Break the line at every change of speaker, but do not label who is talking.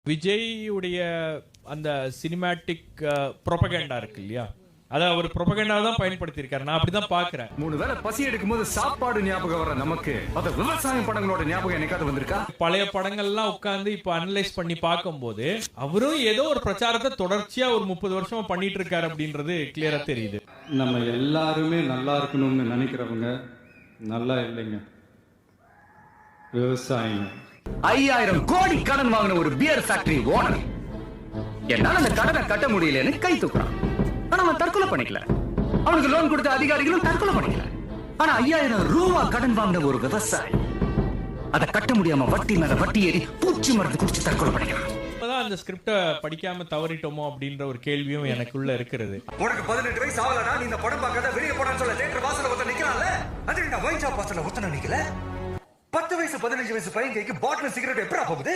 விஜய் உடைய அந்த cinematic propaganda இருக்கு இல்லையா, அத அவர் ப்ரொபகண்டா தான் பயன்படுத்தியிருக்காரு. நான் அப்படிதான் பாக்குறேன்.
3 வேளை பசி எடுக்கும்போது சாப்பாடு ஞாபகம் வர நமக்கு அத விவசாயம் படங்களோட ஞாபகம் என்னைக்காவது வந்திருக்கா?
பழைய படங்கள்லாம் உட்கார்ந்து இப்ப அனலைஸ் பண்ணி பார்க்கும்போது அவரும் ஏதோ ஒரு பிரச்சாரத்தை தொடர்ச்சியா ஒரு 30 வருஷமா பண்ணிட்டு இருக்காரு அப்படின்றது கிளியரா தெரியுது.
நம்ம எல்லாருமே நல்லா இருக்கணும்னு நினைக்கிறவங்க நல்லா இல்லைங்க, விவசாயிங்க.
5000 கோடி கடன் வாங்கின ஒரு பியர் ஃபேக்டரி ஓனர் என்னால அந்த கடனை கட்ட முடியலன்னு கை தூக்குறான். ஆனா அவன் தற்கொலை பண்ணிக்கல. அவனுக்கு லோன் கொடுத்த அதிகாரிகளும் தற்கொலை பண்ணிக்கல. ஆனா 5000 ரூபாய் கடன் வாங்கின ஒரு விவசாயி அதை கட்ட முடியாம வட்டி மேல வட்டி ஏறி பூச்சி மருந்து குடிச்சு தற்கொலை பண்ணிக்கிறான்.
இப்பதான் அந்த ஸ்கிரிப்ட படிக்காம தவறிட்டோமோ அப்படின்ற ஒரு கேள்வியும் எனக்குள்ள இருக்கிறது.
உனக்கு 18 வயசு ஆகலடா, நீ இந்த படம் பார்க்காத வெளியே போடான்னு சொல்ல தியேட்டர் வாசல்ல ஒருத்தன் நிக்கலாம்ல. அது நான் வைன் ஷாப் வாசல்ல ஒருத்தன் நிக்கல. 10 வயசு 15 வயசு பையன் கைக்கு பாட்டில் சிகரெட் எப்படா போகுது?